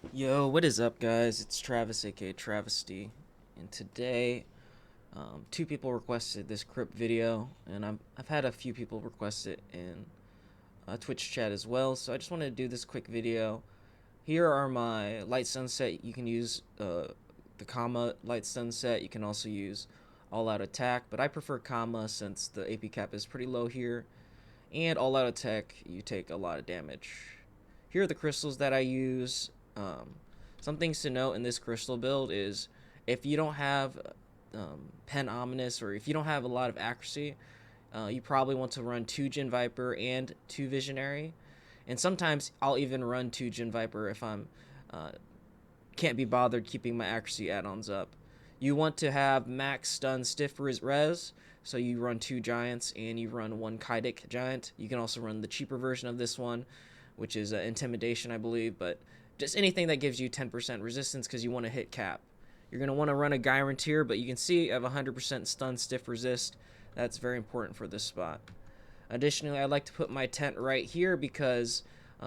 Yo, what is up, guys? It's Travis, aka Travesty, and today, two people requested this Crypt video, and I've had a few people request it in Twitch chat as well. So I just wanted to do this quick video. Here are my light sunset. You can use the comma light sunset. You can also use all out attack, but I prefer comma since the AP cap is pretty low here, and all out attack you take a lot of damage. Here are the crystals that I use. Some things to note in this crystal build is if you don't have Pen Ominous, or if you don't have a lot of accuracy, you probably want to run 2 Gin Viper and 2 Visionary. And sometimes I'll even run 2 Gin Viper if I'm can't be bothered keeping my accuracy add-ons up. You want to have max stun stiff res, so you run 2 giants and you run 1 Kydic giant. You can also run the cheaper version of this one, which is intimidation, I believe, but just anything that gives you 10% resistance because you want to hit cap. You're going to want to run a Gyrantier, but you can see I have 100% stun stiff resist. That's very important for this spot. Additionally, I like to put my tent right here because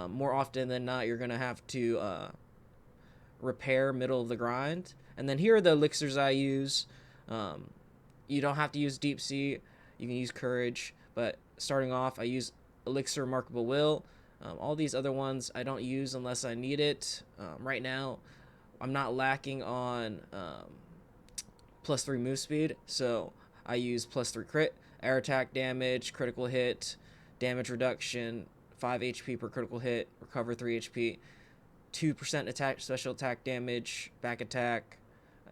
more often than not, you're going to have to repair middle of the grind. And then here are the elixirs I use. You don't have to use Deep Sea. You can use Courage, but starting off, I use Elixir Remarkable Will. All these other ones I don't use unless I need it. Right now, I'm not lacking on +3 move speed, so I use +3 crit, air attack damage, critical hit, damage reduction, 5 HP per critical hit, recover 3 HP, 2% attack, special attack damage, back attack,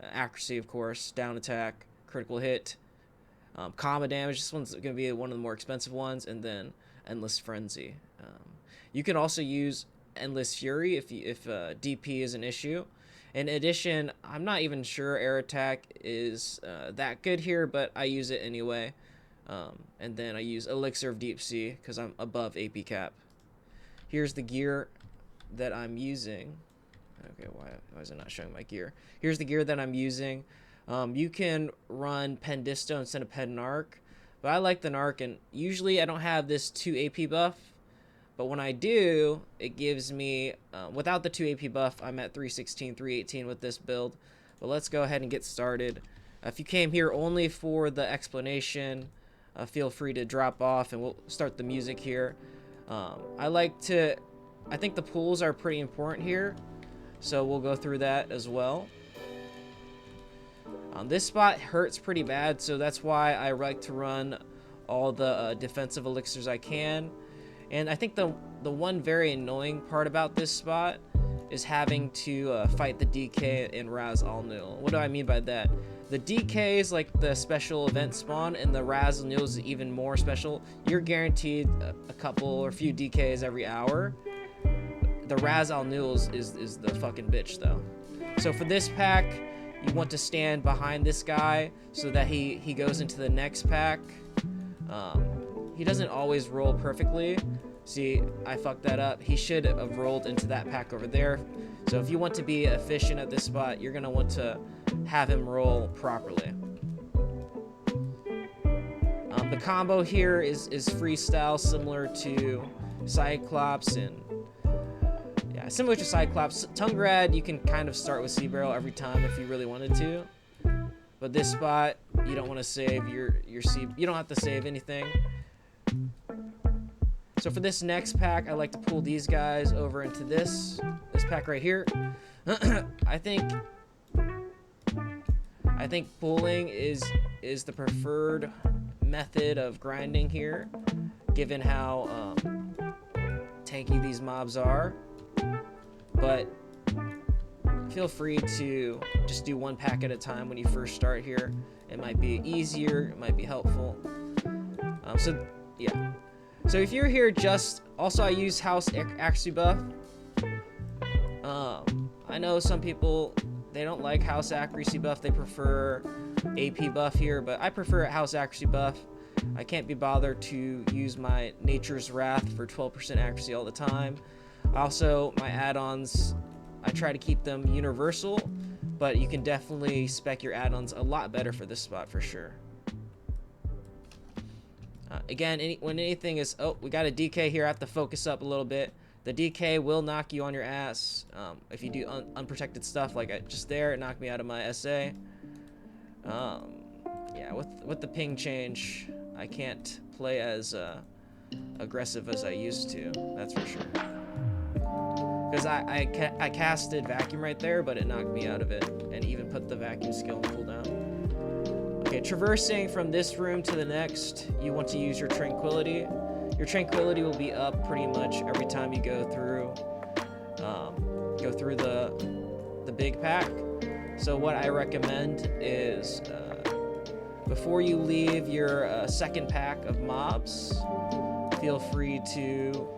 accuracy of course, down attack, critical hit, comma damage. This one's going to be one of the more expensive ones, and then Endless Frenzy. You can also use Endless Fury if DP is an issue. In addition, I'm not even sure air attack is that good here, but I use it anyway. And then I use Elixir of Deep Sea because I'm above AP cap. Here's the gear that I'm using. Okay, why is it not showing my gear? Here's the gear that I'm using. You can run Pendisto instead of Pednarch, but I like the Narc, and usually I don't have this 2 AP buff. But when I do, it gives me, without the 2 AP buff, I'm at 316, 318 with this build. But let's go ahead and get started. If you came here only for the explanation, feel free to drop off and we'll start the music here. I think the pools are pretty important here, so we'll go through that as well. This spot hurts pretty bad, so that's why I like to run all the defensive elixirs I can. And I think the one very annoying part about this spot is having to fight the DK in Raz Al Nul. What do I mean by that? The DK is like the special event spawn, and the Raz Al Nul is even more special. You're guaranteed a couple or a few DKs every hour. The Raz Al Nul is the fucking bitch though. So for this pack, you want to stand behind this guy so that he goes into the next pack. He doesn't always roll perfectly. See, I fucked that up. He should have rolled into that pack over there. So if you want to be efficient at this spot, you're going to want to have him roll properly. The combo here is freestyle, similar to Cyclops, and yeah, similar to Cyclops. Tungrad, you can kind of start with Sea Barrel every time if you really wanted to. But this spot, you don't want to save your sea. You don't have to save anything. So for this next pack, I like to pull these guys over into this pack right here. I think pulling is the preferred method of grinding here, given how tanky these mobs are. But feel free to just do 1 pack at a time when you first start here. It might be easier, it might be helpful. So yeah. So if you're here also I use house accuracy buff. I know some people, they don't like house accuracy buff, they prefer AP buff here, but I prefer house accuracy buff. I can't be bothered to use my Nature's Wrath for 12% accuracy all the time. Also, my add-ons, I try to keep them universal, but you can definitely spec your add-ons a lot better for this spot for sure. Again, when anything is, oh, we got a DK here, I have to focus up a little bit. The DK will knock you on your ass if you do unprotected stuff like just there. It knocked me out of my SA. Yeah, with the ping change, I can't play as aggressive as I used to. That's for sure. Because I casted vacuum right there, but it knocked me out of it, and even put the vacuum skill on cooldown. Okay, traversing from this room to the next, you want to use your tranquility. Your tranquility will be up pretty much every time you go through the big pack. So what I recommend is before you leave your second pack of mobs, feel free to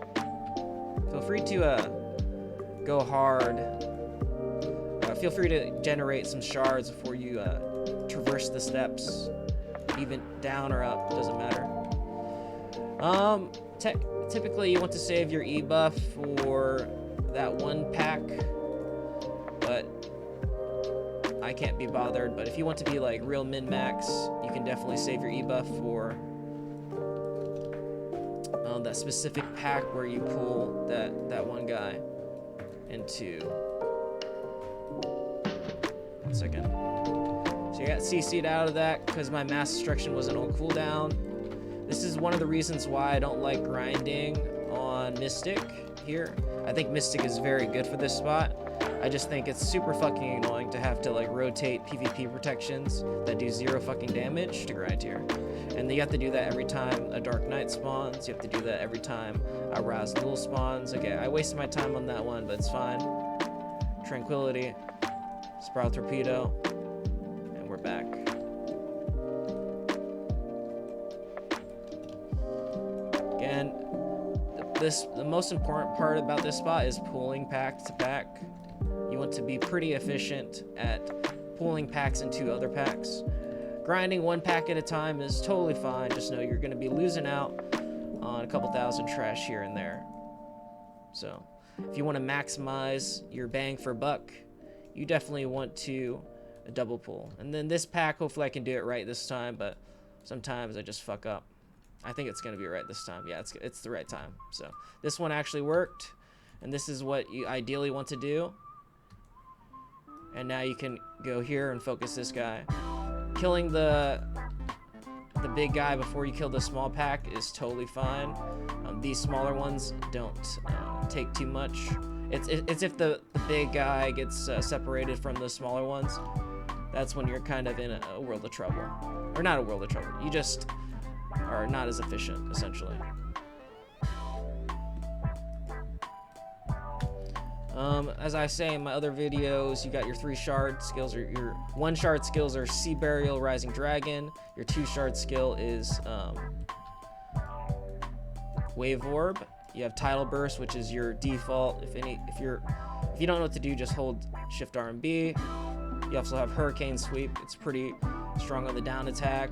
go hard. Feel free to generate some shards before you traverse the steps, even down or up, doesn't matter. Typically you want to save your E buff for that one pack, but I can't be bothered. But if you want to be like real min-max, you can definitely save your E buff for that specific pack where you pull that one guy into. 1 second. So you got CC'd out of that because my mass destruction wasn't on cooldown. This is one of the reasons why I don't like grinding on Mystic here. I think Mystic is very good for this spot. I just think it's super fucking annoying to have to like rotate PvP protections that do 0 fucking damage to grind here. And you have to do that every time a Dark Knight spawns. You have to do that every time a Raznul spawns. Okay, I wasted my time on that one, but it's fine. Tranquility, Spiral Torpedo, and we're back. Again, the most important part about this spot is pulling pack to pack. You want to be pretty efficient at pulling packs into other packs. Grinding one pack at a time is totally fine. Just know you're going to be losing out on a couple thousand trash here and there. So if you want to maximize your bang for buck, you definitely want to double pull. And then this pack, hopefully I can do it right this time, but sometimes I just fuck up. I think it's going to be right this time. Yeah, it's the right time. So this one actually worked, and this is what you ideally want to do. And now you can go here and focus this guy. Killing the big guy before you kill the small pack is totally fine. These smaller ones don't take too much. It's if the big guy gets separated from the smaller ones, that's when you're kind of in a world of trouble. Or not a world of trouble. You just are not as efficient, essentially. As I say in my other videos, you got your 3 shard skills, or your 1 shard skills are Sea Burial, Rising Dragon. Your 2 shard skill is Wave Orb. You have Tidal Burst, which is your default. If you don't know what to do, just hold Shift R and B. You also have Hurricane Sweep. It's pretty strong on the down attack.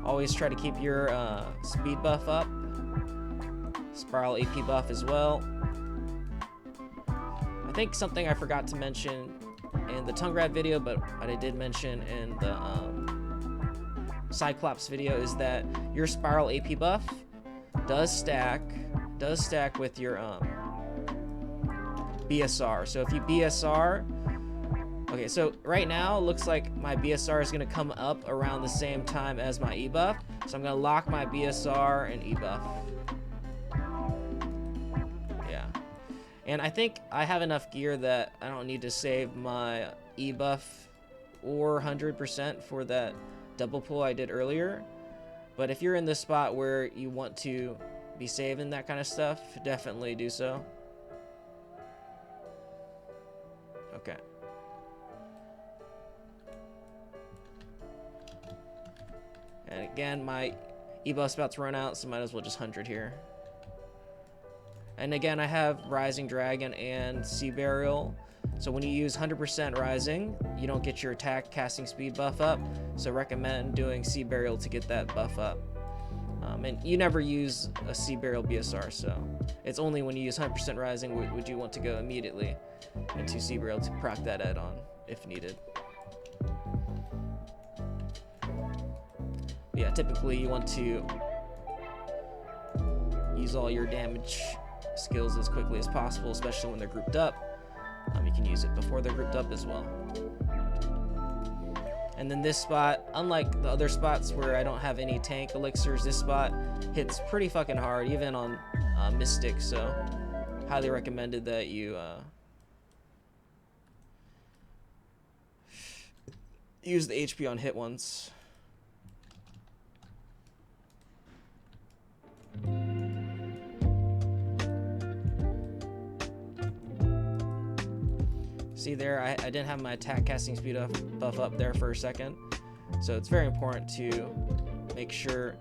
Always try to keep your speed buff up. Spiral AP buff as well. I think something I forgot to mention in the Tongue Rat video, but I did mention in the Cyclops video, is that your Spiral AP buff does stack with your BSR. So if you BSR, okay, so right now it looks like my BSR is going to come up around the same time as my E buff. So I'm going to lock my BSR and E buff. Yeah. And I think I have enough gear that I don't need to save my E buff or 100% for that double pull I did earlier. But if you're in this spot where you want to be saving that kind of stuff, definitely do so. Okay. And again, my E-buff's about to run out, so might as well just 100 here. And again, I have Rising Dragon and Sea Burial. So when you use 100% Rising, you don't get your attack casting speed buff up. So recommend doing Sea Burial to get that buff up. And you never use a Sea Burial BSR, so it's only when you use 100% Rising would you want to go immediately into Sea Burial to proc that add-on if needed. Yeah, typically you want to use all your damage skills as quickly as possible, especially when they're grouped up. You can use it before they're grouped up as well. And then this spot, unlike the other spots where I don't have any tank elixirs, this spot hits pretty fucking hard, even on Mystic, so highly recommended that you use the HP on hit ones. See there, I didn't have my attack casting speed buff up there for a second. So it's very important to make sure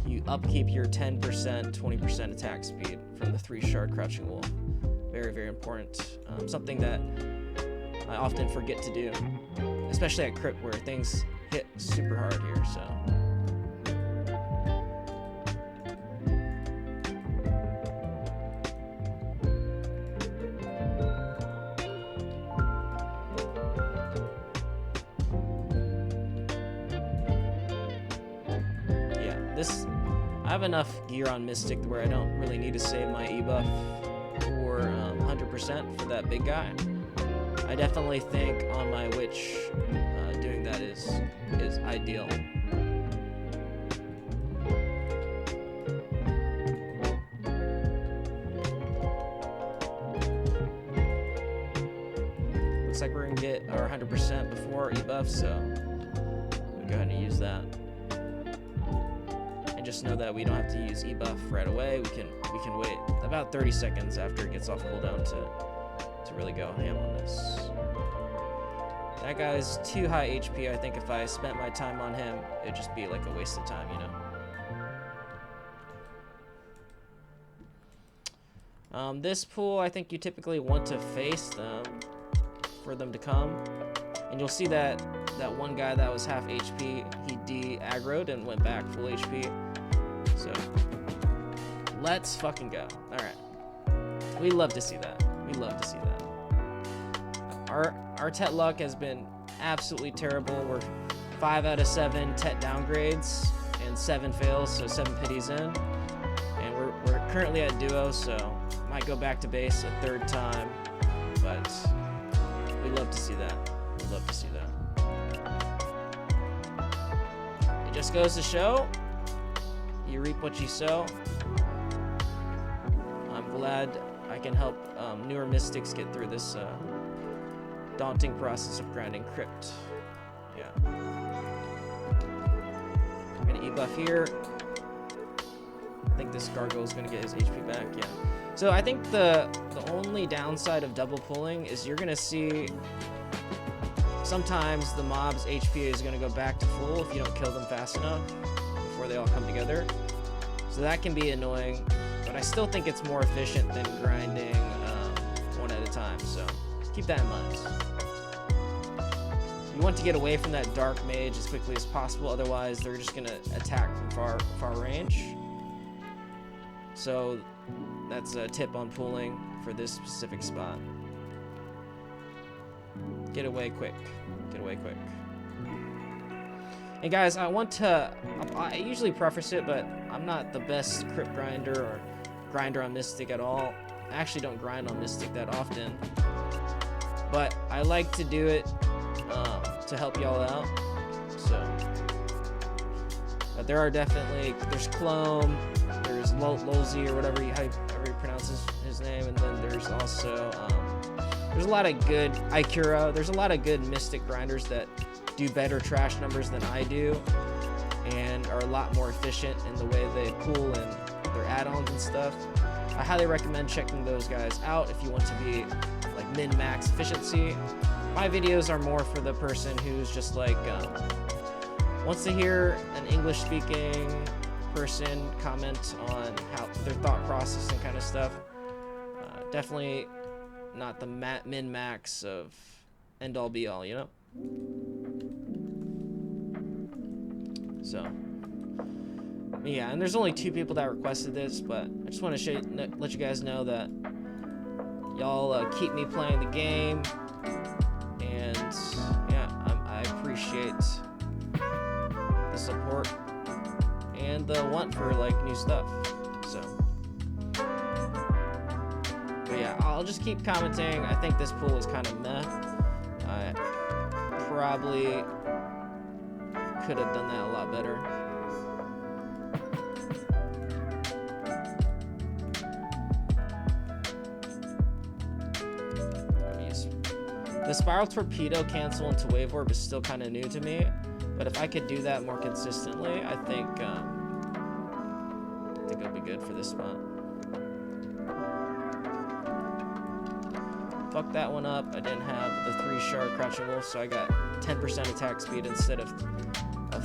you upkeep your 10%, 20% attack speed from the 3-shard Crouching Wolf. Very, very important. Something that I often forget to do, especially at Crypt where things hit super hard here, so. I have enough gear on Mystic where I don't really need to save my E-buff or 100% for that big guy. I definitely think on my Witch doing that is ideal. Looks like we're gonna get our 100% before E-buff, so we'll go ahead and use that. Just know that we don't have to use E-buff right away. We can wait about 30 seconds after it gets off cooldown to really go ham on this. That guy's too high HP. I think if I spent my time on him, it'd just be like a waste of time, you know. This pool, I think you typically want to face them for them to come, and you'll see that one guy that was half HP, he de-aggroed and went back full HP. So, let's fucking go. Alright. We love to see that. We love to see that. Our Tet luck has been absolutely terrible. We're 5 out of 7 Tet downgrades and 7 fails, so 7 pities in. And we're currently at duo, so might go back to base a 3rd time. But we love to see that. We love to see that. It just goes to show, you reap what you sow. I'm glad I can help newer mystics get through this daunting process of grinding Crypt. Yeah. I'm gonna E-buff here. I think this gargoyle is gonna get his HP back. Yeah. So I think the only downside of double pulling is you're gonna see sometimes the mob's HP is gonna go back to full if you don't kill them fast enough before they all come together. So that can be annoying, but I still think it's more efficient than grinding one at a time, so keep that in mind. You want to get away from that dark mage as quickly as possible, otherwise they're just gonna attack from far range. So that's a tip on pulling for this specific spot. Get away quick. Get away quick. And guys, I usually preface it, but I'm not the best Crypt grinder or grinder on Mystic at all. I actually don't grind on Mystic that often. But I like to do it to help y'all out. So, but there are definitely, there's Clone, there's Lolzy or whatever however you pronounce his name, and then there's also, there's a lot of good Ikura. There's a lot of good Mystic grinders that do better trash numbers than I do and are a lot more efficient in the way they pool and their add-ons and stuff. I highly recommend checking those guys out if you want to be like min-max efficiency. My videos are more for the person who's just like wants to hear an English-speaking person comment on how their thought process and kind of stuff. Definitely not the min-max of end-all be-all, you know? So, yeah, and there's only 2 people that requested this, but I just want to let you guys know that y'all keep me playing the game, and yeah, I appreciate the support and the want for like new stuff. So, I'll just keep commenting. I think this pool is kind of meh. I probably could have done that a lot better. The spiral torpedo cancel into wave warp is still kind of new to me, but if I could do that more consistently, I think it'll be good for this spot. Fuck that one up. I didn't have the 3 shard crouching wolf, so I got 10% attack speed instead of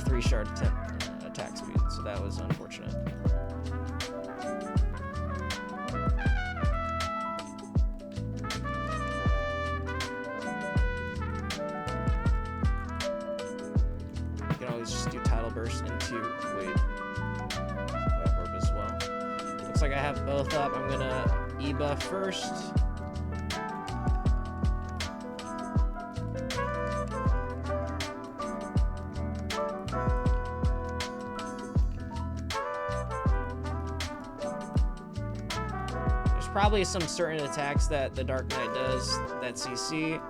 3 shard attack speed, so that was unfortunate. You can always just do tidal burst into wave orb as well. Looks like I have both up. I'm gonna E-buff first. Probably some certain attacks that the Dark Knight does that CC,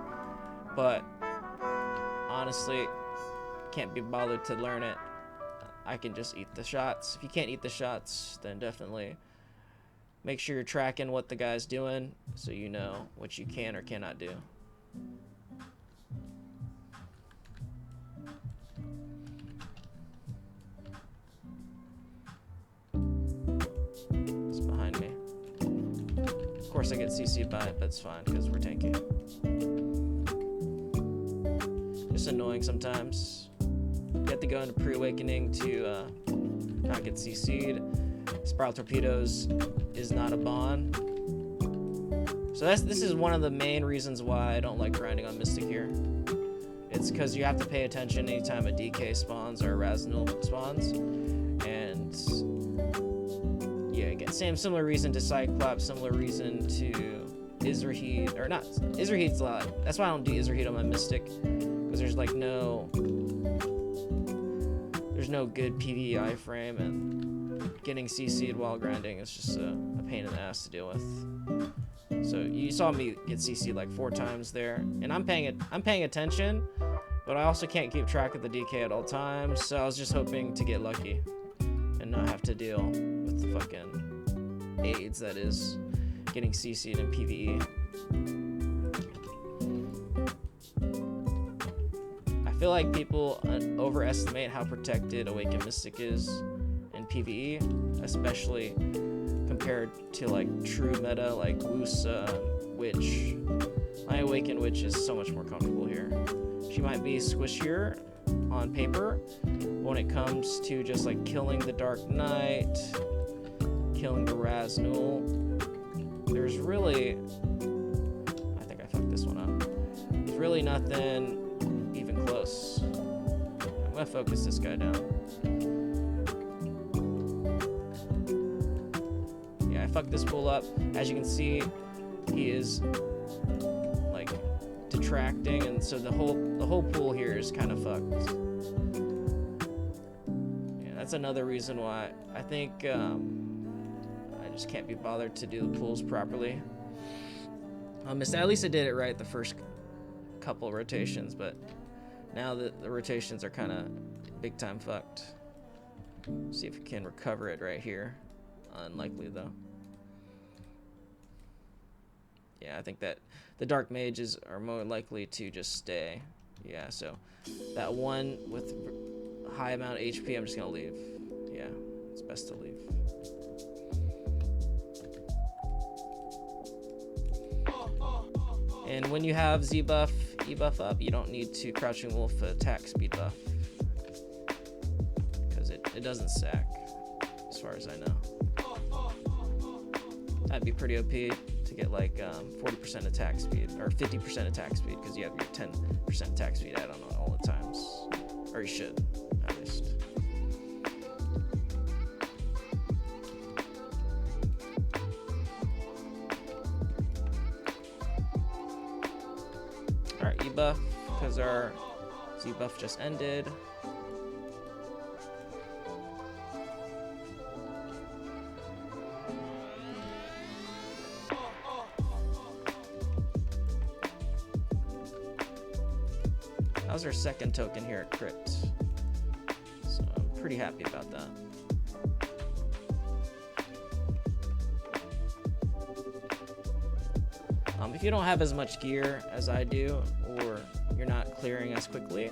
but honestly, can't be bothered to learn it. I can just eat the shots. If you can't eat the shots, then definitely make sure you're tracking what the guy's doing so you know what you can or cannot do. It's behind me. Of course I get CC'd by it, but it's fine because we're tanky. Just annoying sometimes. You have to go into pre-awakening to not get CC'd. Spiral torpedoes is not a bond. So this is one of the main reasons why I don't like grinding on Mystic here. It's because you have to pay attention anytime a DK spawns or a Raznul spawns. And yeah, again, similar reason to Cyclops, similar reason to Izrahid, or not, Izrahid's a lot. That's why I don't do Izrahid on my Mystic, because there's like no good PvE iframe, and getting CC'd while grinding is just a pain in the ass to deal with. So you saw me get CC'd like 4 times there, and I'm paying attention, but I also can't keep track of the DK at all times, so I was just hoping to get lucky and not have to deal with the fucking AIDS that is getting CC'd in PvE. I feel like people overestimate how protected Awakened Mystic is in PvE, especially compared to like true meta like Wusa, Witch. My Awakened Witch is so much more comfortable here. She might be squishier on paper, but when it comes to just like killing the Dark Knight, killing the Raznul, there's really, I think I fucked this one up. There's really nothing even close. I'm gonna focus this guy down. Yeah, I fucked this bull up. As you can see, he is like detracting, and so the whole pool here is kind of fucked. Yeah, that's another reason why I think I just can't be bothered to do the pools properly. At least I did it right the first couple rotations, but now the rotations are kind of big time fucked. See if we can recover it right here. Unlikely though. Yeah, I think that the Dark Mages are more likely to just stay. Yeah, so that one with high amount of HP, I'm just gonna leave. Yeah, it's best to leave. And when you have Z buff, E buff up, you don't need to Crouching Wolf attack speed buff, because it doesn't stack, as far as I know. That'd be pretty OP to get like 40% attack speed, or 50% attack speed, because you have your 10% attack speed add-on all the times. Or you should, at least. Alright, E-buff, because our Z-buff just ended. That was our second token here at Crypt. So I'm pretty happy about that. If you don't have as much gear as I do, or you're not clearing as quickly,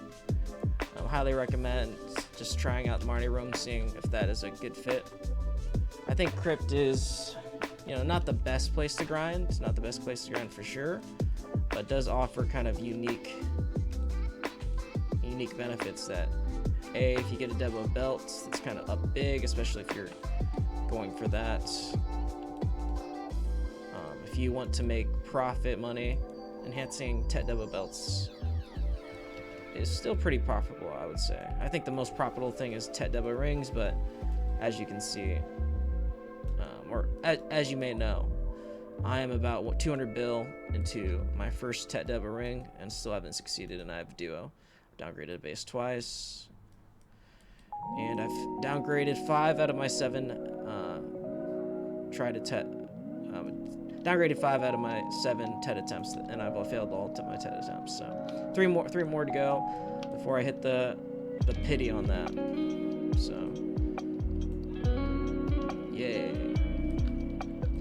I highly recommend just trying out the Marnie room, seeing if that is a good fit. I think Crypt is, not the best place to grind, not the best place to grind for sure, but does offer kind of unique benefits that, if you get a Debo belt, it's kind of up big, especially if you're going for that. If you want to make profit money, enhancing Tet Debo belts is still pretty profitable, I would say. I think the most profitable thing is Tet Debo rings, but as you can see, or as you may know, I am about 200 bill into my first Tet Debo ring and still haven't succeeded, and I have duo. I've downgraded base twice, and I've downgraded 5 out of my 7 downgraded 5 out of my 7 TED attempts, and I've failed all of my TED attempts. So three more to go before I hit the pity on that. So yay!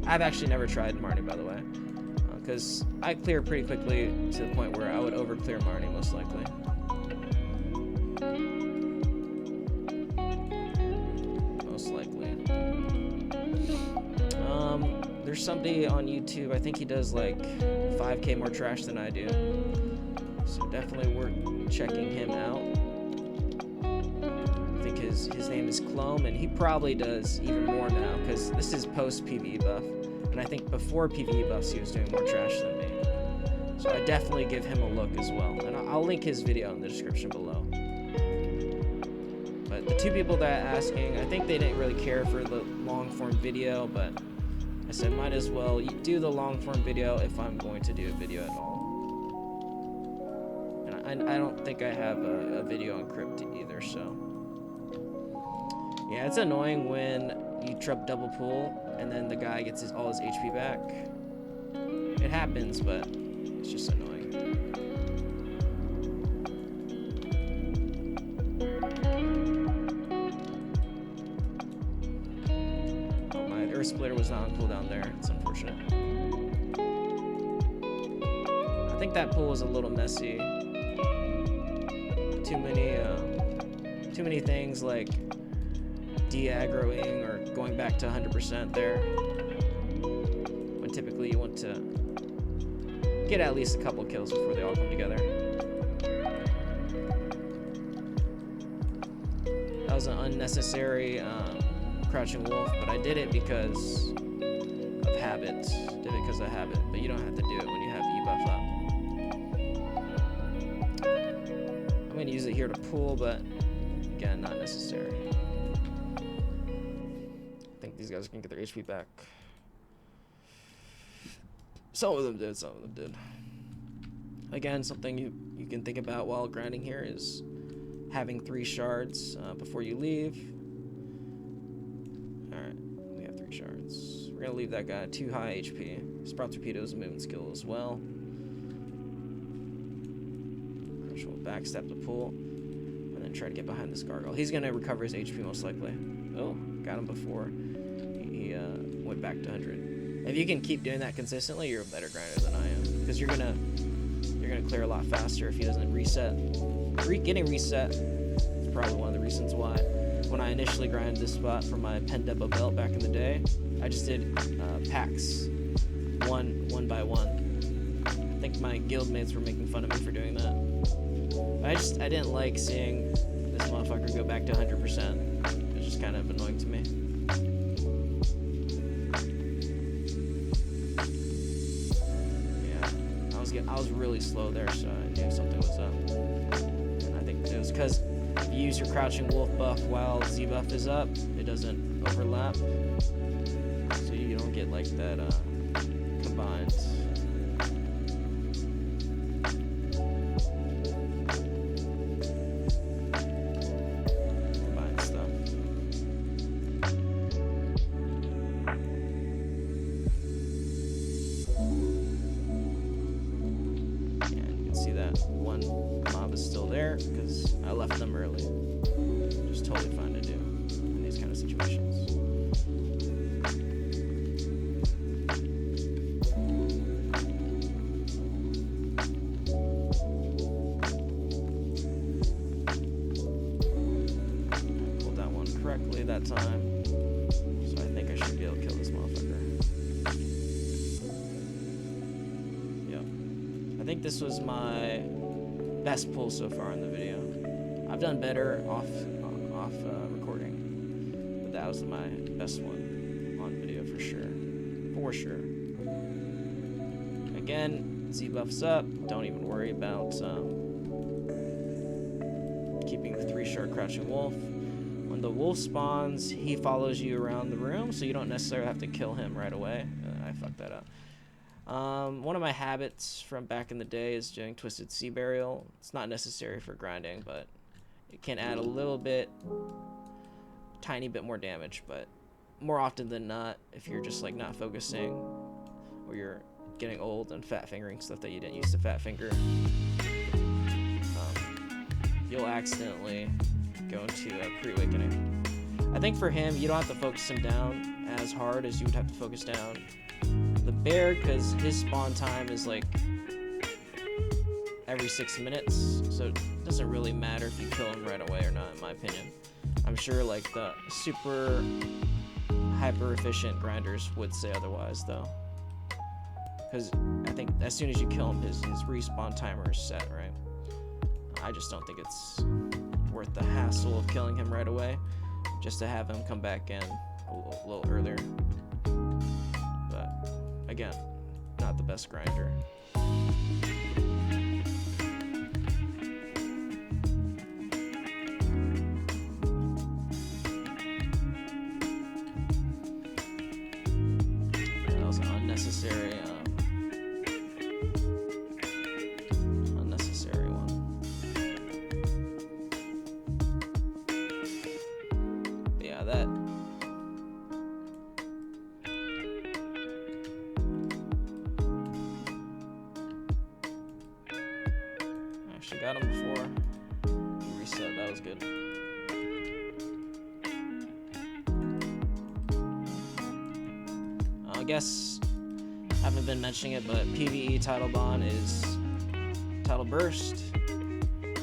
I've actually never tried Marnie, by the way, because I clear pretty quickly to the point where I would over clear Marnie most likely. There's somebody on YouTube, I think he does like 5K more trash than I do, so definitely worth checking him out. I think his name is Clome, and he probably does even more now, because this is post PvE buff, and I think before PvE buffs he was doing more trash than me. So I definitely give him a look as well, and I'll link his video in the description below. But the two people that are asking, I think they didn't really care for the long form video, but I said might as well do the long form video if I'm going to do a video at all. And I don't think I have a video on Crypt either, so. Yeah, it's annoying when you trip double pull and then the guy gets all his HP back. It happens, but it's just annoying. Splitter was not on cooldown there. It's unfortunate. I think that pull was a little messy. Too many things like de-aggroing or going back to 100% there, when typically you want to get at least a couple kills before they all come together. That was an unnecessary crouching wolf, but I did it because of habit. But you don't have to do it when you have the buff up. I'm going to use it here to pull, but again, not necessary. I think these guys can get their HP back. Some of them did, some of them did. Again, something you can think about while grinding here is having 3 shards before you leave. Shards. We're gonna leave that guy at 2 high HP. Sprout torpedoes and movement skill as well. We'll backstab the pull and then try to get behind this gargoyle. He's gonna recover his HP most likely. Oh, got him before he went back to 100. If you can keep doing that consistently, you're a better grinder than I am, because you're gonna clear a lot faster if he doesn't reset. Getting reset is probably one of the reasons why. When I initially grinded this spot for my Pen Debo belt back in the day, I just did packs, one by one. I think my guildmates were making fun of me for doing that. I didn't like seeing this motherfucker go back to 100%. It's just kind of annoying to me. Yeah, I was really slow there, so I knew something was up. And I think it was because if you use your crouching wolf buff while Z buff is up, it doesn't overlap, so you don't get like that combined. Stuff. Yeah, you can see that one mob is still there because I left them early. Just totally fine to do in these kind of situations. I pulled that one correctly that time, so I think I should be able to kill this motherfucker. Yep. I think this was my best pull so far in the video. I've done better off recording, but that was my best one on video for sure. For sure. Again, Z buffs up. Don't even worry about keeping the 3-star crouching wolf. When the wolf spawns, he follows you around the room, so you don't necessarily have to kill him right away. I fucked that up. One of my habits from back in the day is doing Twisted Sea Burial. It's not necessary for grinding, but it can add a little bit, tiny bit more damage. But more often than not, if you're just like not focusing, or you're getting old and fat fingering stuff that you didn't use to fat finger, you'll accidentally go into a pre-awakening. I think for him, you don't have to focus him down as hard as you would have to focus down the bear, because his spawn time is like every 6 minutes, so it doesn't really matter if you kill him right away or not, in my opinion. I'm sure like the super hyper efficient grinders would say otherwise though, because I think as soon as you kill him, his respawn timer is set, right? I just don't think it's worth the hassle of killing him right away, just to have him come back in a little earlier. But again, not the best grinder. That was an unnecessary one. But yeah, that. Actually got him before he reset. That was good. I guess I haven't been mentioning it, but PvE title bond is title burst,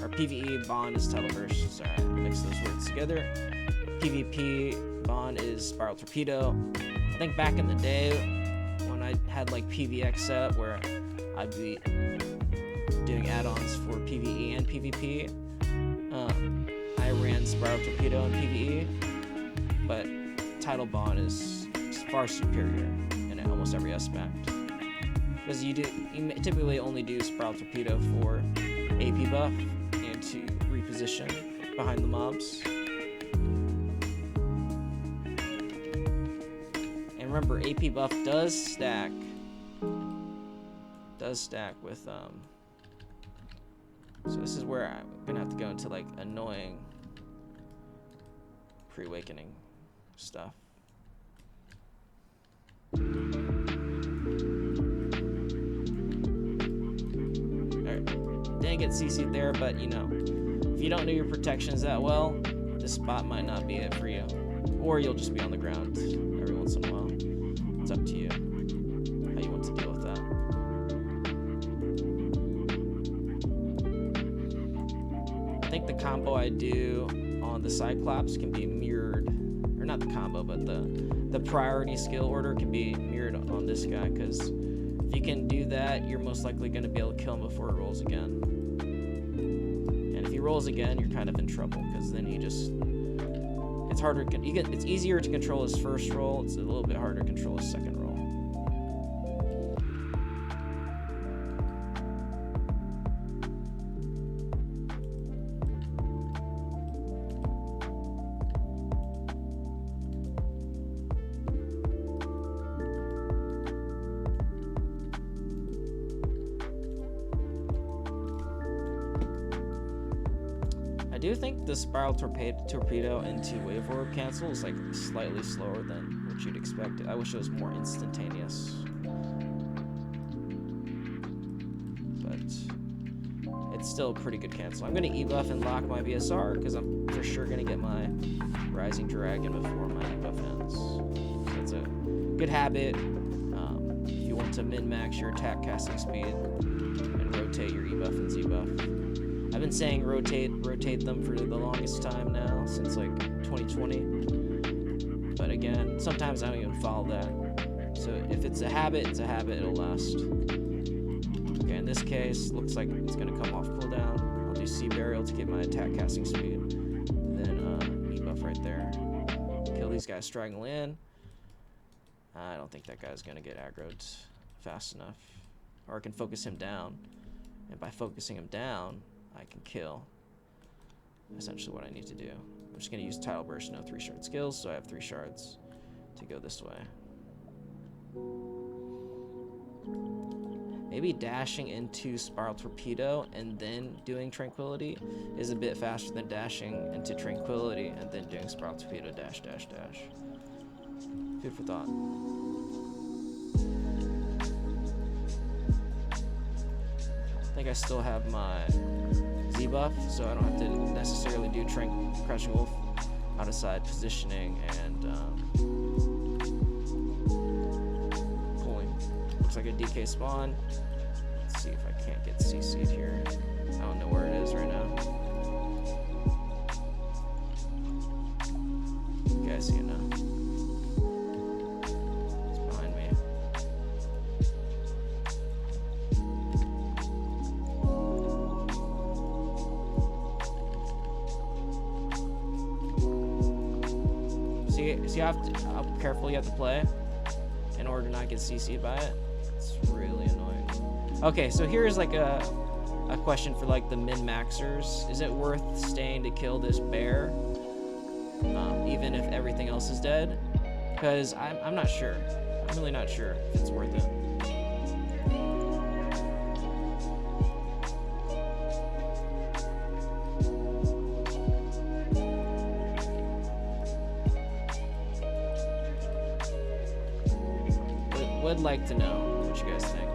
or PvE bond is title burst. Sorry, I mixed those words together. PvP bond is spiral torpedo. I think back in the day when I had like PvX set up where I'd be doing add-ons for PvE and PvP, I ran spiral torpedo and PvE, but title bond is far superior in almost every aspect, because you typically only do spiral torpedo for AP buff and to reposition behind the mobs. And remember, AP buff does stack with so this is where I'm gonna have to go into like annoying pre-awakening stuff. Alright, didn't get CC'd there, but you know, if you don't know your protections that well, this spot might not be it for you. Or you'll just be on the ground every once in a while. It's up to you how you want to deal with that. I think the combo I do on the Cyclops can be mirrored, or not the combo, but the priority skill order can be mirrored on this guy, because if you can do that, you're most likely going to be able to kill him before he rolls again. And if he rolls again, you're kind of in trouble, because then he just, it's harder, it's easier to control his first roll, it's a little bit harder to control his second roll. I do think the spiral torpedo into wave orb cancel is like slightly slower than what you'd expect. I wish it was more instantaneous. But it's still a pretty good cancel. I'm gonna E-buff and lock my BSR because I'm for sure gonna get my Rising Dragon before my E-buff ends. So that's a good habit. If you want to min-max your attack casting speed and rotate your E-buff and Z-buff. I've been saying rotate them for the longest time now, since like 2020. But again, sometimes I don't even follow that. So if it's a habit, it'll last. Okay, in this case, looks like it's gonna come off cooldown. I'll do Sea Burial to get my attack casting speed. And then E-buff right there. Kill these guys straggling in. I don't think that guy's gonna get aggroed fast enough. Or I can focus him down. And by focusing him down, I can kill. Essentially what I need to do. I'm just gonna use Tidal Burst, no 3-shard skills, so I have 3 shards to go this way. Maybe dashing into Spiral Torpedo and then doing Tranquility is a bit faster than dashing into Tranquility and then doing Spiral Torpedo dash dash dash. Food for thought. I think I still have my Z buff, so I don't have to necessarily do Crouching Wolf out of side positioning and pulling. Looks like a DK spawn. Let's see if I can't get CC'd here. I don't know where it is right now. You guys see it now. It's behind me. See how careful you have to play in order to not get CC'd by it? It's really annoying. Okay, so here's like a question for like the min-maxers. Is it worth staying to kill this bear, even if everything else is dead? Because I'm not sure. I'm really not sure if it's worth it. Would like to know what you guys think.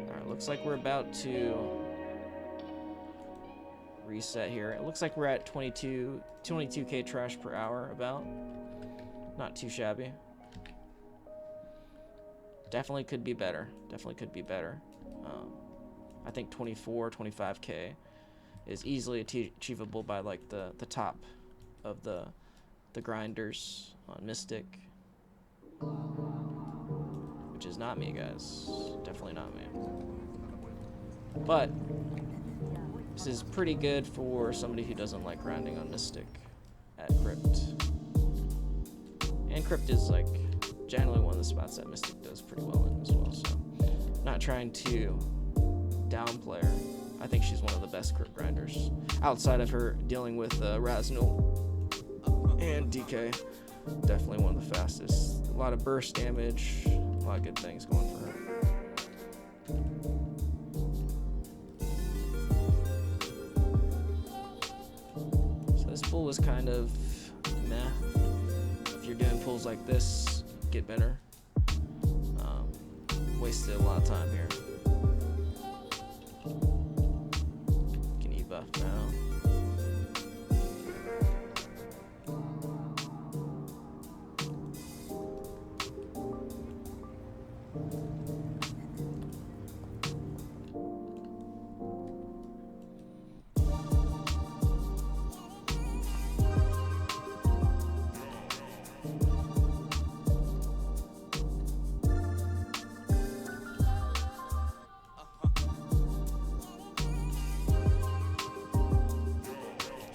Alright, looks like we're about to reset here. It looks like we're at 22k trash per hour about. Not too shabby. Definitely could be better. Definitely could be better. I think 25k is easily achievable by like the top of the grinders on Mystic, which is not me, guys. Definitely not me. But this is pretty good for somebody who doesn't like grinding on Mystic at Crypt. And Crypt is like generally one of the spots that Mystic does pretty well in as well. So not trying to downplay her. I think she's one of the best Crypt grinders outside of her dealing with Raznul and DK. Definitely one of the fastest. A lot of burst damage, a lot of good things going for her. So this pool was kind of meh. If you're doing pools like this, get better. Wasted a lot of time here. Can E-buff now.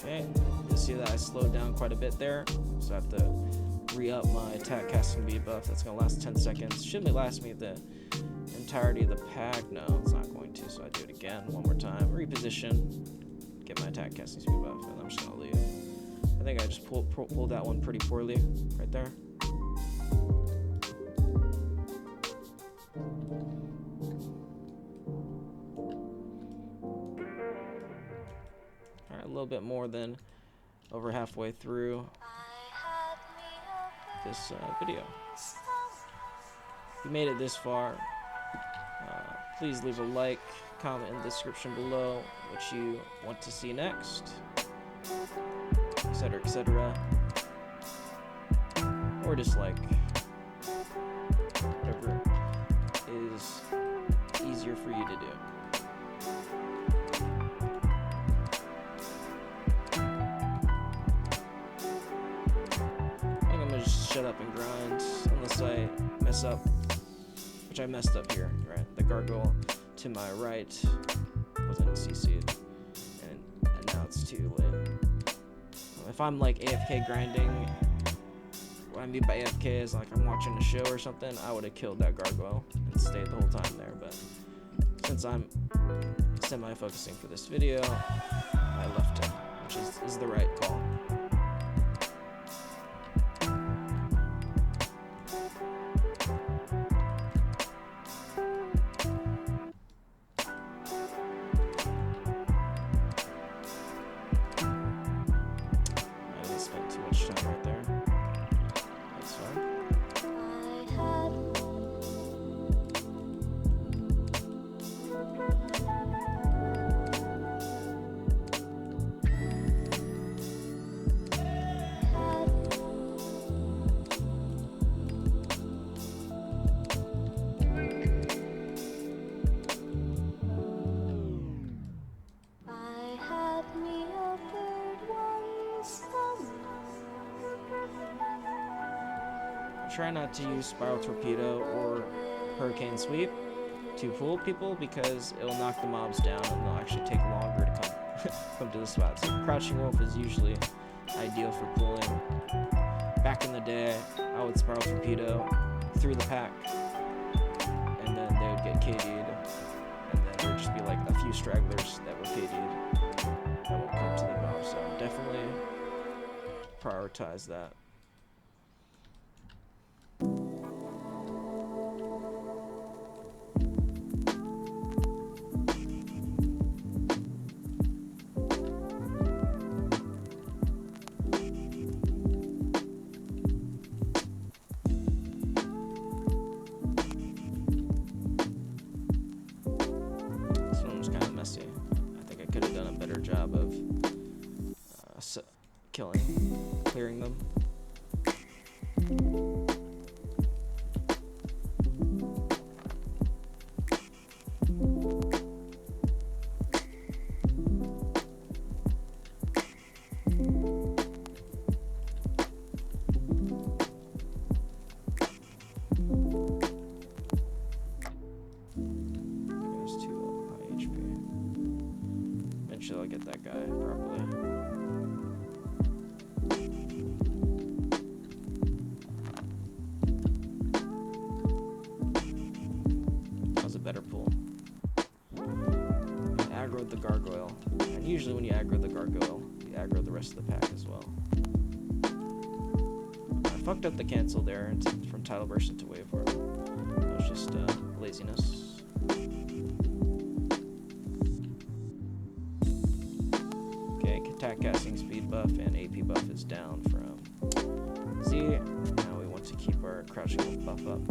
Okay, you see that I slowed down quite a bit there, so I have to re-up my attack casting B buff. That's gonna last 10 seconds. Shouldn't last me the entirety of the pack. No, it's not going to, so I do it again one more time. Reposition, get my attack casting speed buff, and I'm just gonna leave. I think I just pulled that one pretty poorly right there. Alright, a little bit more than over halfway through this video. If you made it this far, please leave a like, comment in the description below what you want to see next, etc., etc., or dislike, whatever is easier for you to do. I think I'm gonna just shut up and grind unless I mess up, which I messed up here, right? The gargoyle to my right wasn't CC'd, and now it's too late. If I'm like AFK grinding, what I mean by AFK is like I'm watching a show or something, I would have killed that gargoyle and stayed the whole time there, but since I'm semi-focusing for this video, I left him, which is the right call. Try not to use Spiral Torpedo or Hurricane Sweep to fool people because it'll knock the mobs down and they'll actually take longer to come to the spot. So Crouching Wolf is usually ideal for pulling. Back in the day, I would Spiral Torpedo through the pack, and then they would get KD'd, and then there would just be like a few stragglers that were KD'd that won't come to the mob. So definitely prioritize that. Job of clearing them. I'll get that guy properly. That was a better pull. I aggroed the gargoyle, and usually when you aggro the gargoyle, you aggro the rest of the pack as well. I fucked up the cancel there from Tidal Burst into Wave Warp. That was just laziness. Attack casting speed buff and AP buff is down from Z. Now we want to keep our Crouching Wolf buff up.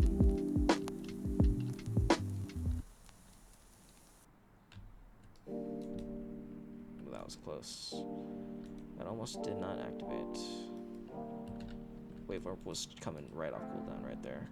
Ooh, that was close. That almost did not activate. Wave Warp was coming right off cooldown right there.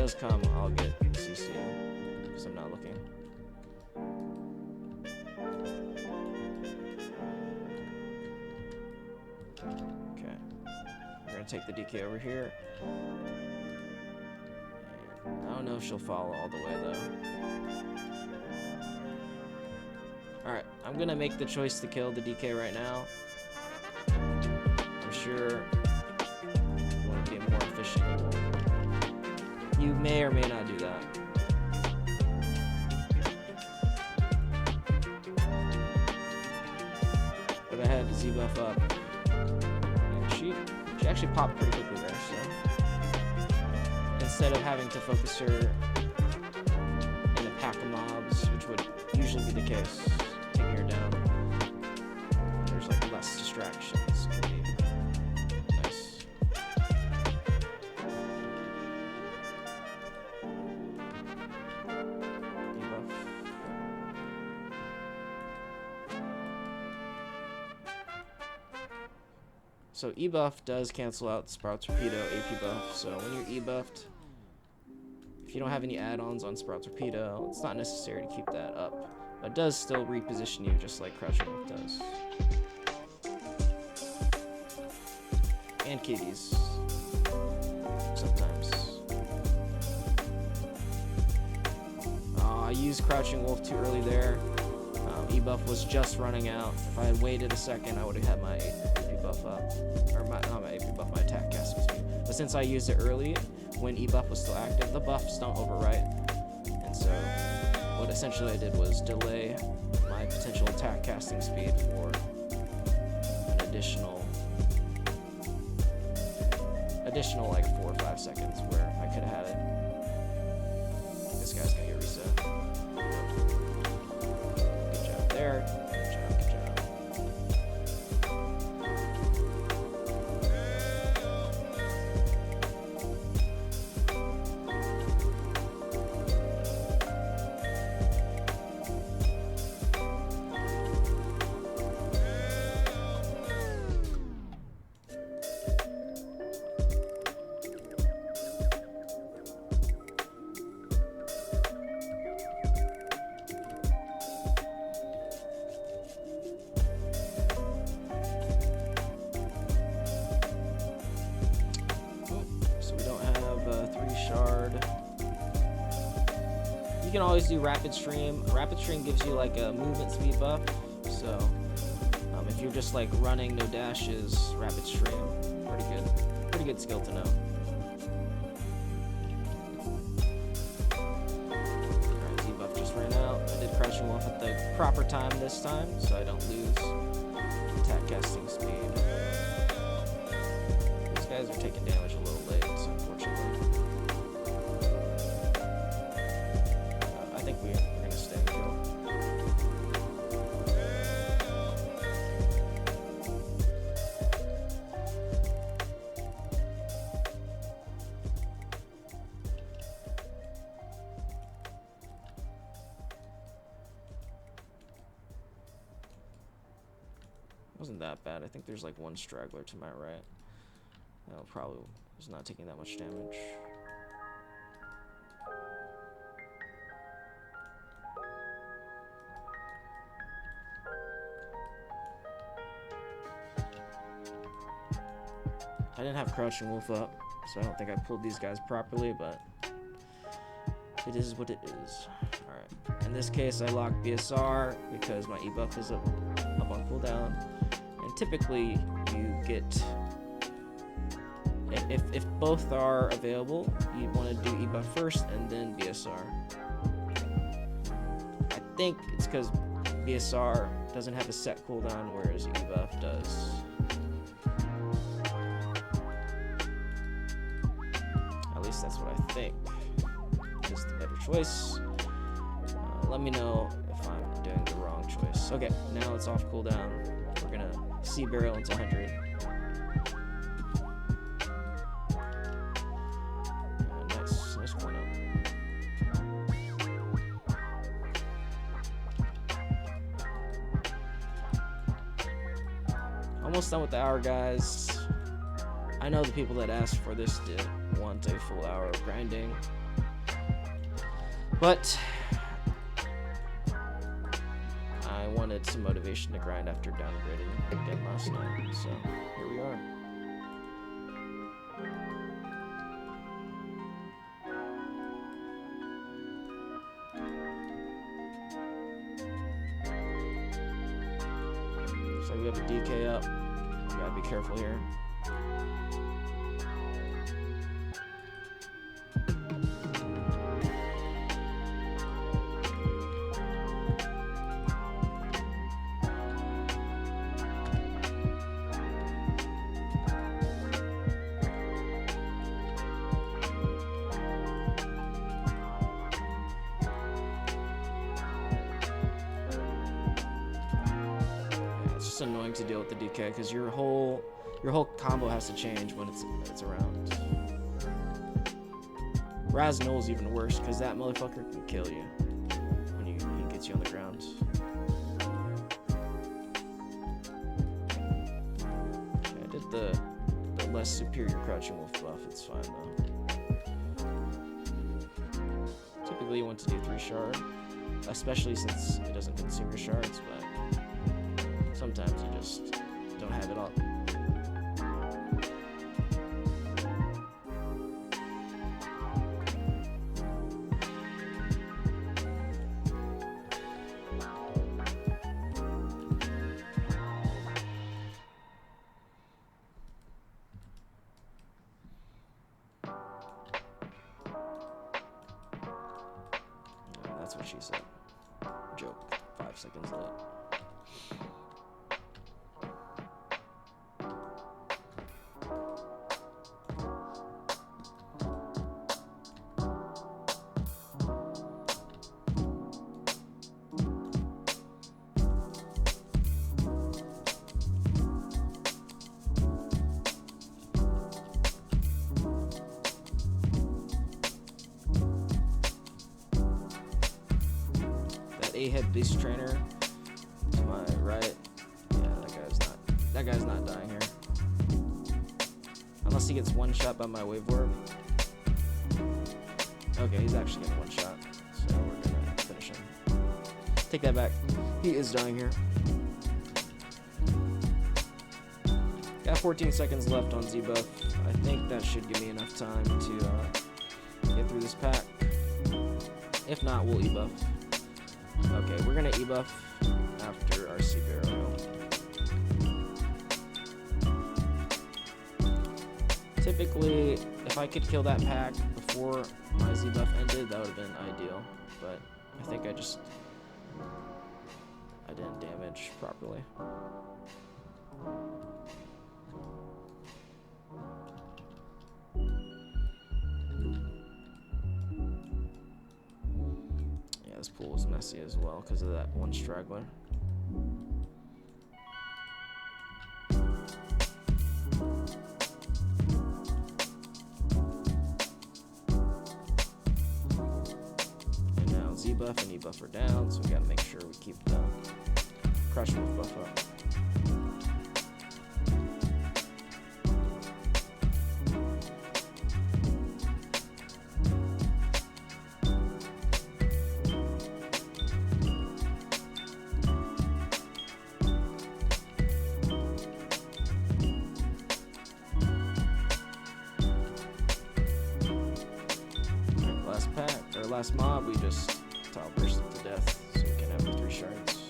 does come, I'll get CC because I'm not looking. Okay, we're gonna take the DK over here. And I don't know if she'll follow all the way though. Alright, I'm gonna make the choice to kill the DK right now. I'm sure you want to be more efficient. You may or may not do that. But I had Z buff up. And she actually popped pretty quickly there, so instead of having to focus her in a pack of mobs, which would usually be the case, taking her down, there's like less distractions. Can be nice. Debuff. So E-buff does cancel out Sprout Torpedo AP buff, so when you're E-buffed, if you don't have any add-ons on Sprout Torpedo, it's not necessary to keep that up. But it does still reposition you just like Crouching Wolf does. And kitties. Sometimes. I used Crouching Wolf too early there. E-buff was just running out. If I had waited a second, I would have had my AP buff up. Or not my AP buff, my attack casting speed. But since I used it early, when E-buff was still active, the buffs don't overwrite. And so what essentially I did was delay my potential attack casting speed for an additional like 4 or 5 seconds where I could have had it. This guy's gonna get reset. Good job there. Good job, good job. You can always do Rapid Stream. Rapid Stream gives you like a movement speed buff, so if you're just like running no dashes, Rapid Stream, pretty good skill to know. Alright, Z buff just ran out. I did Crouching Wolf at the proper time this time, so I don't lose attack casting speed. These guys are taking damage a little late, so unfortunately. I think we're gonna stay and kill. Wasn't that bad. I think there's like one straggler to my right. That probably was not taking that much damage. I didn't have Crouching Wolf up, so I don't think I pulled these guys properly, but it is what it is. Alright, in this case I locked BSR because my E-buff is up on cooldown, and typically you get, if both are available, you want to do E-buff first and then BSR. I think it's because BSR doesn't have a set cooldown, whereas E-buff does. At least that's what I think. Just the better choice. Let me know if I'm doing the wrong choice. Okay, now it's off cooldown. We're gonna C barrel into 100. Nice point out. Almost done with the hour, guys. I know the people that asked for this didn't want a full hour of grinding. But I wanted some motivation to grind after downgrading again last night, so here we are. So we have a DK up. Gotta be careful here. It's annoying to deal with the DK because your whole combo has to change when it's around. Raz Null's even worse because that motherfucker can kill you when he gets you on the ground. Okay, I did the less superior crouching wolf buff. It's fine though. Typically you want to do 3 shard, especially since it doesn't consume your shards, but sometimes you just don't have it all. Yeah, that's what she said. Joke. 5 seconds late. A-head beast trainer to my right. Yeah, that guy's not dying here. Unless he gets one shot by my wave warp. Okay, he's actually getting one shot. So we're gonna finish him. Take that back. He is dying here. Got 14 seconds left on Z buff. I think that should give me enough time to get through this pack. If not, we'll E-buff. Okay, we're gonna E-buff after our C barrel. Typically, if I could kill that pack before my Z buff ended, that would have been ideal. But I think I didn't damage properly. This pool was messy as well because of that one straggler. And now Z buff and E buff are down, so we gotta make sure we keep the crush wolf buff up. Last mob, we just top burst it to death so we can have the 3 shards.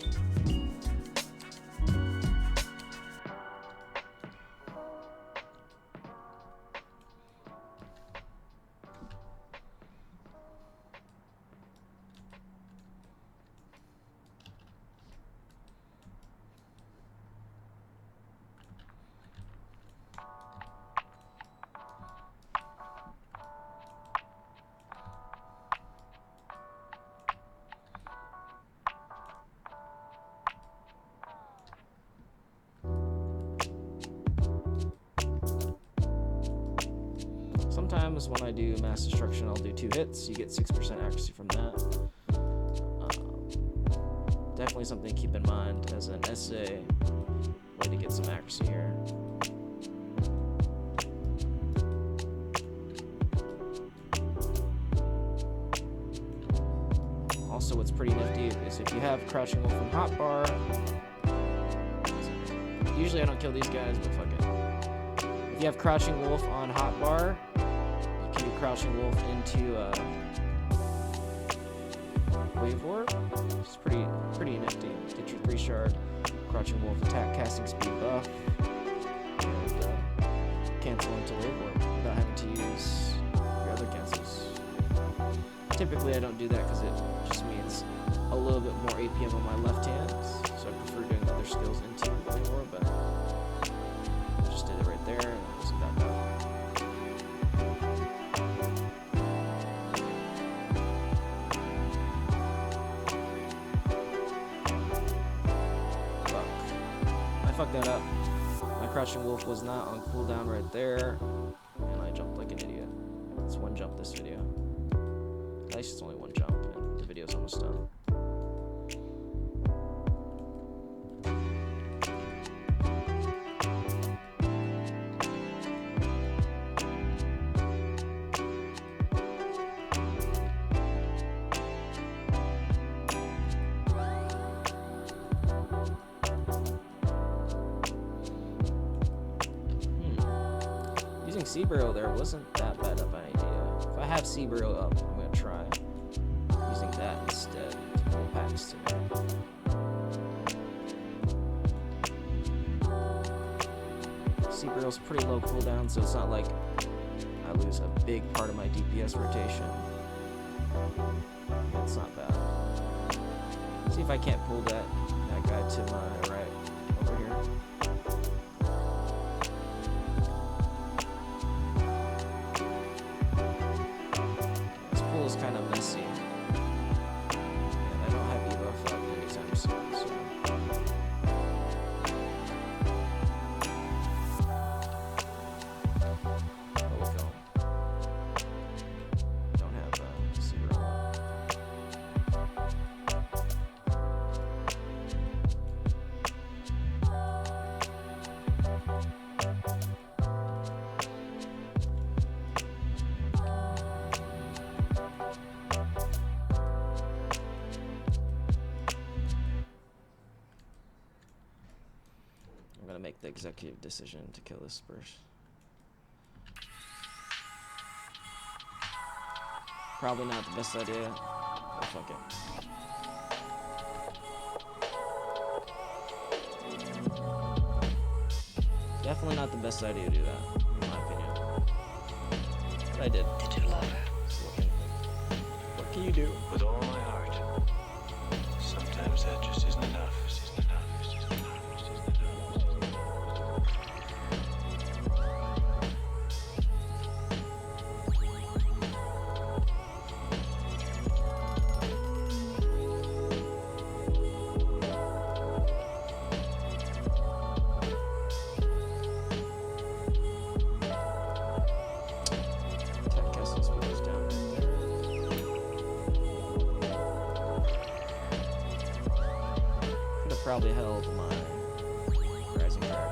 Sometimes when I do mass destruction, I'll do 2 hits. You get 6% accuracy from that. Definitely something to keep in mind as an SA way to get some accuracy here. also what's pretty nifty is if you have Crouching Wolf from hotbar. Usually I don't kill these guys, but fuck it. If you have Crouching Wolf on hotbar, you can do Crouching Wolf into Wave Warp. It's pretty nifty. Get your 3-shard Crouching Wolf attack casting speed buff and cancel into Wave Warp without having to use your other cancels. Typically I don't do that because it just means a little bit more APM on my left hand, so I prefer doing other skills into Wave Warp, but I just did it right there and it wasn't that bad. Fuck that up. My Crouching Wolf was not on cooldown right there, and I jumped like an idiot. It's one jump this video. At least it's only one jump, and the video's almost done. Using Sea Burial there wasn't that bad of an idea. If I have Sea Burial up, I'm gonna try using that instead to pull packs today. Sea Burial's pretty low cooldown, so it's not like I lose a big part of my DPS rotation. That's not bad. See if I can't pull that guy to my right over here. Is kind of messy, and I don't have Evo up anytime soon, so oh, we'll go. Don't have Zero. I'm gonna make the executive decision to kill this first. Probably not the best idea, but fuck it. Definitely not the best idea to do that, in my opinion. But I did. Did you love her? What can you do? With all my heart. Sometimes that just isn't enough. Probably held my Rising Dragon.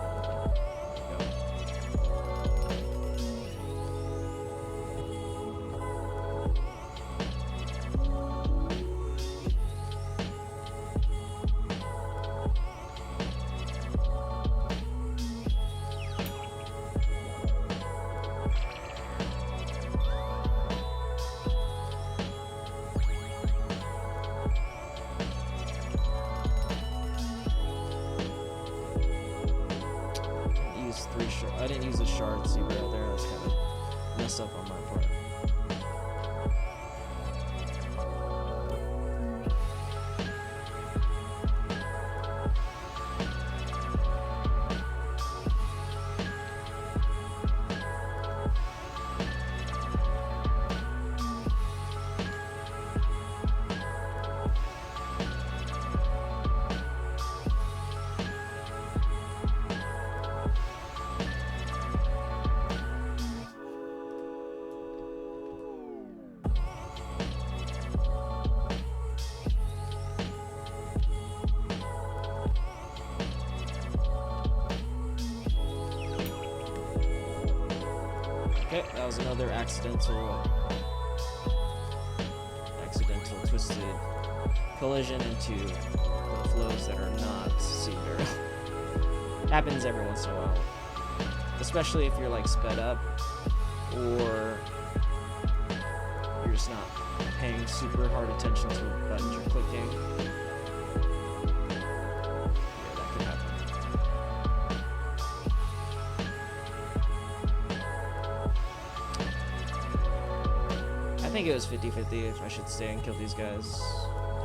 I didn't use a shard Sea Burial there. That's kind of messed up on my part. Okay, that was another accidental twisted collision into the flows that are not sea barrel. Happens every once in a while, especially if you're like sped up or you're just not paying super hard attention to what buttons you're clicking. Yeah, that could happen. I think it was 50-50 if I should stay and kill these guys,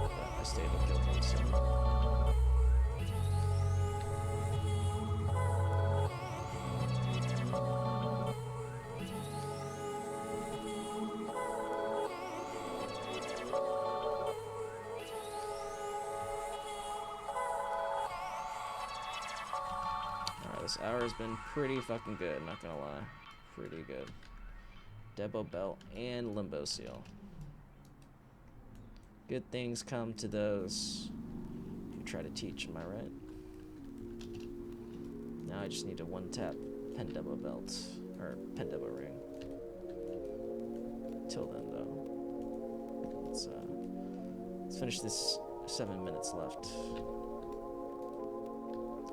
but I stayed and killed them, so. This hour has been pretty fucking good, not gonna lie. Pretty good. Debo Belt and Limbo Seal. Good things come to those who try to teach, am I right? Now I just need to one-tap Pendebo Belt, or Pendebo Ring. Till then, though, let's finish this 7 minutes left.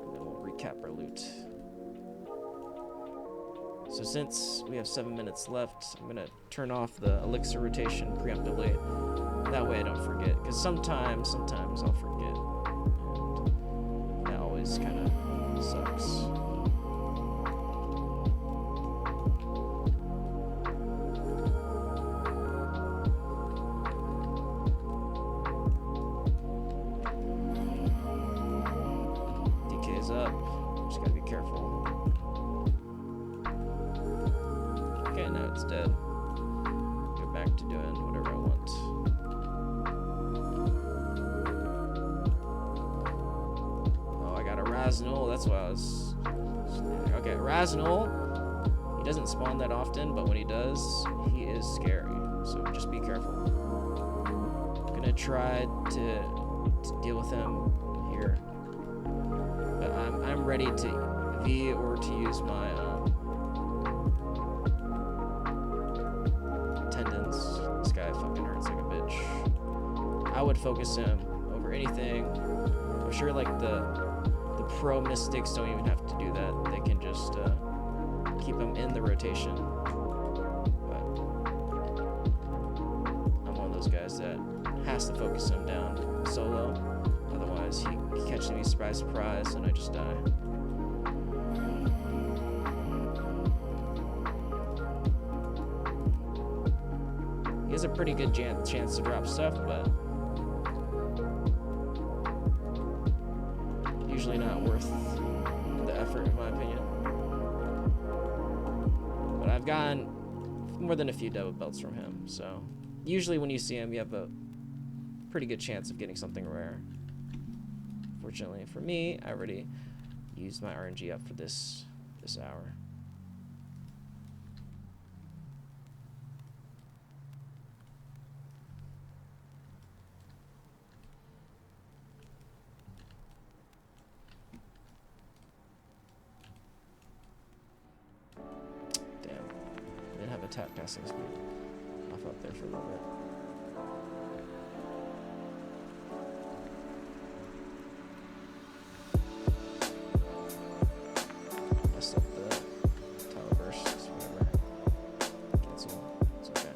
And then we'll recap our loot. So since we have 7 minutes left, I'm gonna turn off the Elixir rotation preemptively. That way I don't forget, because sometimes I'll forget. And that always kind of sucks. DK's up, just gotta be careful. Okay, now it's dead. Go back to doing whatever I want. Oh, I got a Raznul. That's why I was... Okay, Raznul. He doesn't spawn that often, but when he does, he is scary. So just be careful. I'm gonna try to deal with him here. But I'm ready to V or to use my... I would focus him over anything. I'm sure like the pro mystics don't even have to do that. They can just keep him in the rotation. But I'm one of those guys that has to focus him down solo. Otherwise he catches me surprise and I just die. He has a pretty good chance to drop stuff, but usually not worth the effort, in my opinion. But I've gotten more than a few double belts from him, so usually when you see him, you have a pretty good chance of getting something rare. Fortunately for me, I already used my RNG up for this hour. Tap passing speed off up there for a little bit. Messed up the tower bursts, whatever. Cancel. It's okay.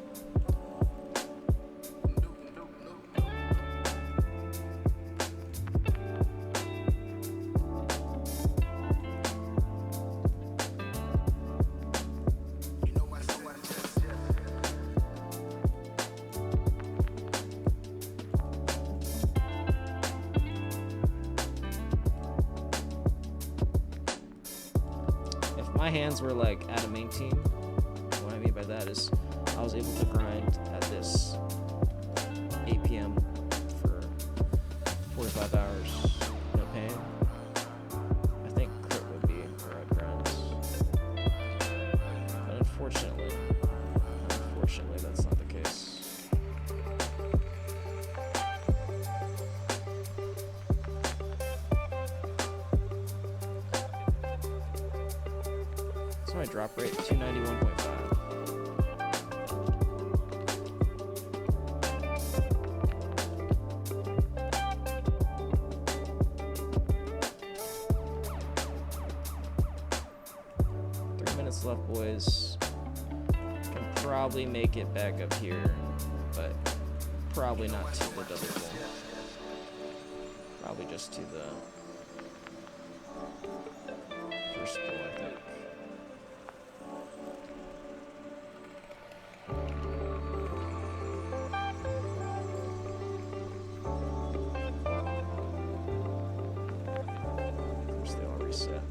My hands were like at a main team. What I mean by that is I was able to grind at this 8 p.m. for 45 hours, no pain. I think Crypt would be where I'd grind. But unfortunately, that's not the case. What's my drop rate? 291.5. left, boys. Can probably make it back up here, but probably not to the double pull. Probably just to the first pull, I think. Of course, they all reset.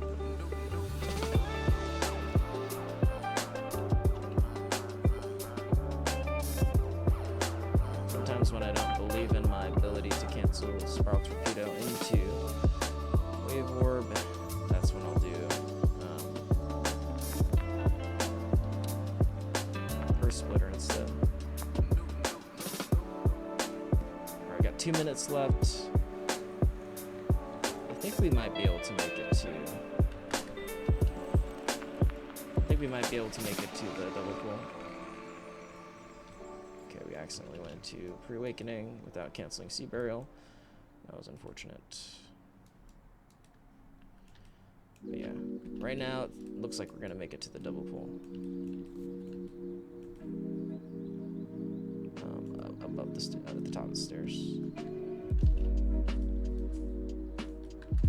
Sometimes when I don't believe in my ability to cancel Spiral Torpedo into Wave Orb, that's when I'll do Burst Splitter instead. Alright, got 2 minutes left. I think we might be able to make it to... the double pull. Okay, we accidentally went into Pre-Awakening without canceling Sea Burial. That was unfortunate. But yeah, right now it looks like we're gonna make it to the double pull. Above the at the top of the stairs.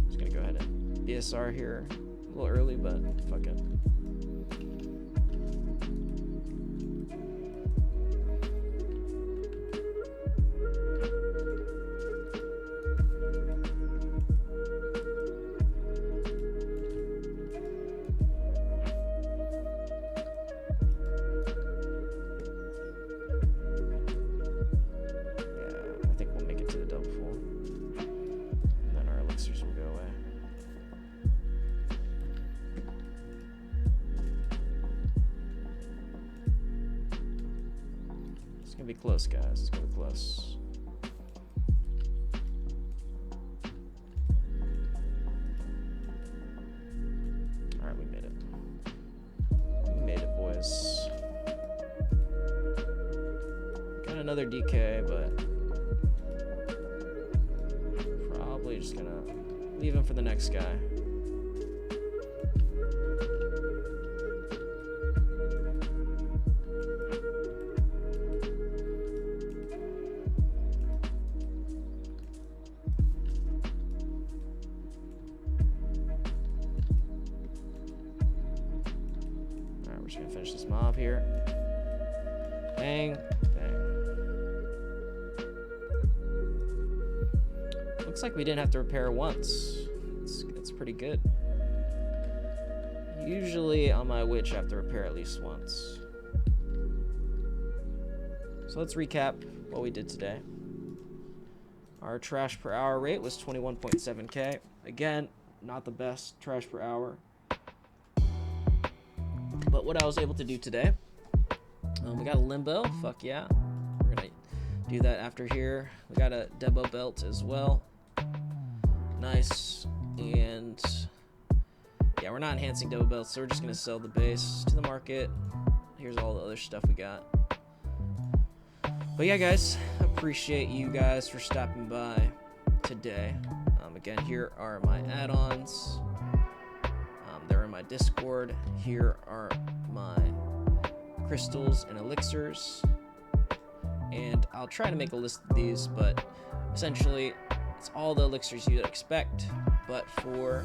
Just gonna go ahead and BSR here. A little early, but fuck it. It's gonna be close, guys. It's gonna be close. Alright, we made it. We made it, boys. Got another DK, but probably just gonna leave him for the next guy. We're just gonna finish this mob here. Bang, bang. Looks like we didn't have to repair once. It's pretty good. Usually on my witch I have to repair at least once. So let's recap what we did today. Our trash per hour rate was 21.7k. Again, not the best trash per hour. But what I was able to do today, we got a limbo, fuck yeah. We're gonna do that after here. We got a Debo belt as well. Nice. And yeah, we're not enhancing Debo belts, so we're just gonna sell the base to the market. Here's all the other stuff we got. But yeah, guys, appreciate you guys for stopping by today. Again, here are my add-ons. They're in my Discord. Here are my crystals and elixirs. And I'll try to make a list of these, but essentially it's all the elixirs you'd expect, but for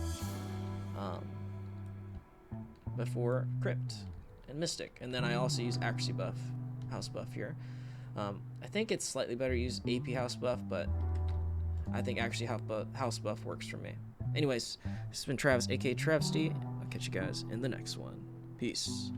Crypt and Mystic. And then I also use accuracy buff, house buff here. I think it's slightly better to use AP house buff, but I think actually house buff works for me. Anyways, this has been Travis, aka Travesty. I'll catch you guys in the next one. Peace.